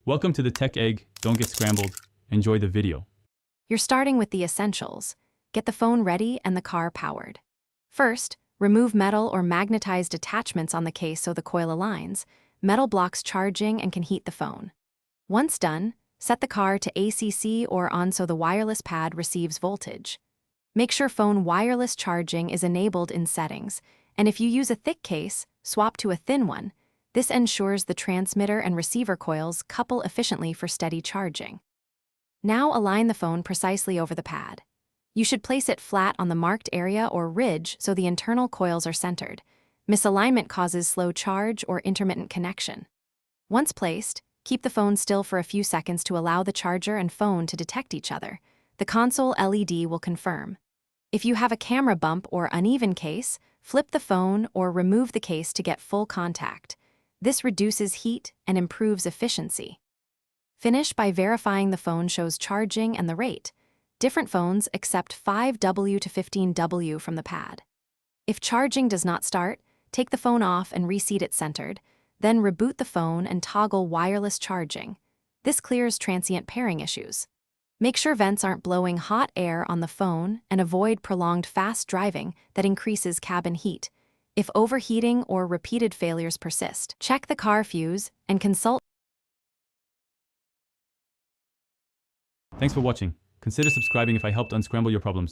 Welcome to the Tech Egg. Don't get scrambled. Enjoy the video. You're starting with the essentials. Get the phone ready and the car powered. First, remove metal or magnetized attachments on the case so the coil aligns. Metal blocks charging and can heat the phone. Once done, set the car to ACC or on so the wireless pad receives voltage. Make sure phone wireless charging is enabled in settings, and if you use a thick case, swap to a thin one. This ensures the transmitter and receiver coils couple efficiently for steady charging. Now align the phone precisely over the pad. You should place it flat on the marked area or ridge so the internal coils are centered. Misalignment causes slow charge or intermittent connection. Once placed, keep the phone still for a few seconds to allow the charger and phone to detect each other. The console LED will confirm. If you have a camera bump or uneven case, flip the phone or remove the case to get full contact. This reduces heat and improves efficiency. Finish by verifying the phone shows charging and the rate. Different phones accept 5W to 15W from the pad. If charging does not start, take the phone off and reseat it centered, then reboot the phone and toggle wireless charging. This clears transient pairing issues. Make sure vents aren't blowing hot air on the phone and avoid prolonged fast driving that increases cabin heat. If overheating or repeated failures persist, check the car fuse and consult. Thanks for watching. Consider subscribing if I helped unscramble your problems.